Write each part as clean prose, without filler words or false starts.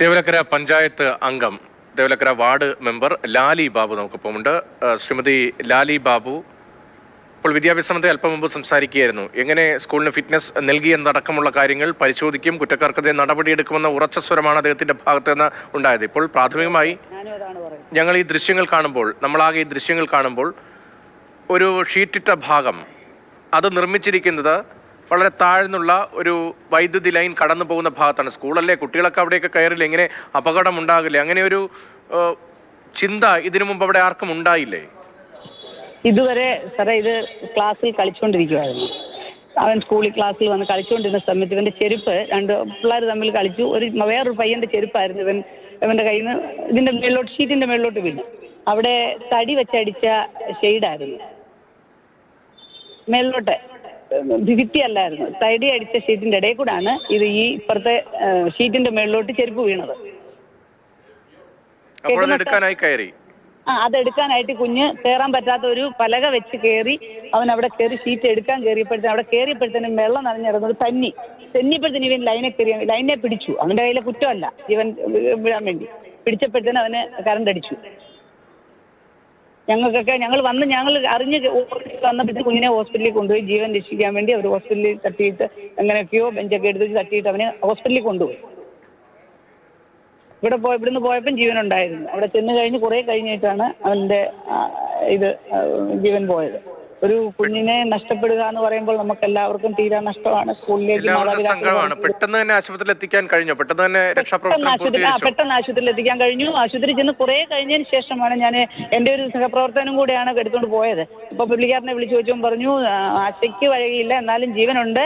തേവലക്കര പഞ്ചായത്ത് അംഗം, Thevalakkara ward member Lali Babu നമുക്കൊപ്പമുണ്ട്. Shrimati Lali Babu, ഇപ്പോൾ വിദ്യാഭ്യാസ മന്ത്രി അല്പം മുമ്പ് സംസാരിക്കുകയായിരുന്നു. എങ്ങനെ സ്കൂളിന് ഫിറ്റ്നസ് നൽകി എന്നടക്കമുള്ള കാര്യങ്ങൾ പരിശോധിക്കും, കുറ്റക്കാർക്കെതിരെ നടപടിയെടുക്കുമെന്ന ഉറച്ച സ്വരമാണ് അദ്ദേഹത്തിന്റെ ഭാഗത്ത് നിന്ന് ഉണ്ടായത്. ഇപ്പോൾ പ്രാഥമികമായി ഞങ്ങൾ ഈ ദൃശ്യങ്ങൾ കാണുമ്പോൾ, നമ്മളാകെ ഈ ദൃശ്യങ്ങൾ കാണുമ്പോൾ ഒരു ഷീറ്റിട്ട ഭാഗം അത് നിർമ്മിച്ചിരിക്കുന്നത് വളരെ താഴ്ന്നുള്ള ഒരു വൈദ്യുതി ലൈൻ കടന്നു പോകുന്ന ഭാഗത്താണ്. സ്കൂളല്ലേ, കുട്ടികളൊക്കെ അവിടെയൊക്കെ കയറില്ല, എങ്ങനെ അപകടം ഉണ്ടാകില്ല, അങ്ങനെ ഒരു ചിന്ത ഇതിനു മുമ്പ് അവിടെ ആർക്കും ഉണ്ടായില്ലേ? ഇതുവരെ സാറേ ഇത് ക്ലാസ്സിൽ കളിച്ചുകൊണ്ടിരിക്കുവായിരുന്നു. അവൻ സ്കൂളിൽ ക്ലാസ്സിൽ വന്ന് കളിച്ചുകൊണ്ടിരുന്ന സമയത്ത് ഇവന്റെ ചെരുപ്പ്, രണ്ട് പിള്ളേർ തമ്മിൽ കളിച്ചു. വേറൊരു പയ്യന്റെ ചെരുപ്പായിരുന്നു ഇവന്റെ കയ്യിൽ നിന്ന് ഇതിന്റെ മേളിലോട്ട്, ഷീറ്റിന്റെ മേളിലോട്ട് വീണു. അവിടെ തടി വെച്ചടിച്ച ഷെയ്ഡായിരുന്നു, മേളിലോട്ട് ഭിത്തിയല്ലായിരുന്നു, തടി അടിച്ച ഷീറ്റിന്റെ ഇടയിൽ കൂടാണ് ഇത് ഈ ഇപ്പുറത്തെ ഷീറ്റിന്റെ മേളിലോട്ട് ചെരുപ്പ് വീണത്. അതെടുക്കാനായിട്ട് കുഞ്ഞ് കയറാൻ പറ്റാത്ത ഒരു പലക വെച്ച് കയറി അവൻ അവിടെ കയറി ഷീറ്റ് എടുക്കാൻ കയറിയപ്പോഴത്തേനും അവിടെ കയറിയപ്പോഴത്തേനും വെള്ളം നനഞ്ഞിരുന്നത് തെന്നിയപ്പോഴത്തേനും ഇവൻ ലൈനെ പിടിച്ചു. അവന്റെ കയ്യിലെ കുറ്റമല്ല, ഇവൻ വിടാൻ വേണ്ടി പിടിച്ചപ്പോഴത്തേനും അവന് കറണ്ട് അടിച്ചു. ഞങ്ങൾ അറിഞ്ഞ് വന്നപ്പോഴത്തേക്ക് കുഞ്ഞിനെ ഹോസ്പിറ്റലിൽ കൊണ്ടുപോയി ജീവൻ രക്ഷിക്കാൻ വേണ്ടി അവർ ഹോസ്പിറ്റലിൽ തട്ടിയിട്ട് എങ്ങനെയൊക്കെയോ ബെഞ്ചൊക്കെ എടുത്ത് തട്ടിയിട്ട് അവനെ ഹോസ്പിറ്റലിൽ കൊണ്ടുപോയി. ഇവിടുന്ന് പോയപ്പം ജീവൻ ഉണ്ടായിരുന്നു. അവിടെ ചെന്ന് കഴിഞ്ഞ് കുറെ കഴിഞ്ഞിട്ടാണ് അവന്റെ ജീവൻ പോയത്. ഒരു കുഞ്ഞിനെ നഷ്ടപ്പെടുക എന്ന് പറയുമ്പോൾ നമുക്ക് എല്ലാവർക്കും തീരാ നഷ്ടമാണ്. സ്കൂളിലേക്ക് പെട്ടെന്ന് തന്നെ ആശുപത്രിയിൽ എത്തിക്കാൻ കഴിഞ്ഞു, പെട്ടെന്ന് ആശുപത്രിയിൽ എത്തിക്കാൻ കഴിഞ്ഞു. ആശുപത്രി ചെന്ന് കുറെ കഴിഞ്ഞതിന് ശേഷമാണ് ഞാൻ എൻ്റെ ഒരു സഹപ്രവർത്തനം കൂടെയാണ് എടുത്തുകൊണ്ട് പോയത്. ഇപ്പൊ പുള്ളിക്കാരനെ വിളിച്ചു ചോദിച്ചപ്പോൾ പറഞ്ഞു ആശയ്ക്ക് വഴിയില്ല, എന്നാലും ജീവനുണ്ട്,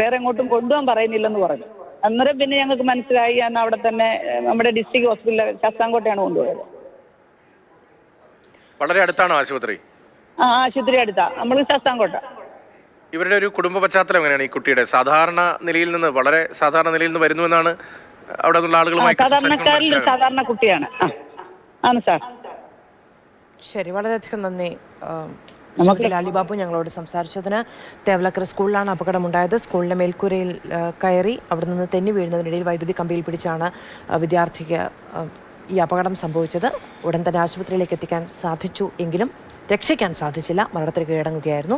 വേറെ എങ്ങോട്ടും കൊണ്ടുപോകാൻ പറയുന്നില്ലെന്ന് പറഞ്ഞു. അന്നേരം പിന്നെ ഞങ്ങൾക്ക് മനസ്സിലായി, ഞാൻ അവിടെ തന്നെ നമ്മുടെ ഡിസ്ട്രിക്ട് ഹോസ്പിറ്റലിൽ ശാസ്താംകോട്ടയാണ് കൊണ്ടുപോയത്. വളരെ അടുത്താണോ ആശുപത്രി? ആശുപത്രി അടുത്താ, നമ്മൾ ശാസ്താംകോട്ട. ഇവരുടെ ഒരു കുടുംബ പശ്ചാത്തലം എങ്ങനെയാണ്? ഈ കുട്ടിയുടെ വളരെ സാധാരണ നിലയിൽ നിന്ന് വരുന്നു എന്നാണ് അവിടെ നിന്നുള്ള ആളുകളുമായി സാധാരണ കുട്ടിയാണ്. ആണ് സാർ. ശരി, വളരെയധികം നന്ദി ലാലി ബാബു ഞങ്ങളോട് സംസാരിച്ചതിന്. തേവലക്കര സ്കൂളിലാണ് അപകടമുണ്ടായത്. സ്കൂളിലെ മേൽക്കൂരയിൽ കയറി അവിടെ നിന്ന് തെന്നി വീഴുന്നതിനിടയിൽ വൈദ്യുതി കമ്പിയിൽ പിടിച്ചാണ് വിദ്യാർത്ഥിക്ക് ഈ അപകടം സംഭവിച്ചത്. ഉടൻ തന്നെ ആശുപത്രിയിലേക്ക് എത്തിക്കാൻ സാധിച്ചു എങ്കിലും രക്ഷിക്കാൻ സാധിച്ചില്ല, മരണത്തിന് കീഴടങ്ങുകയായിരുന്നു.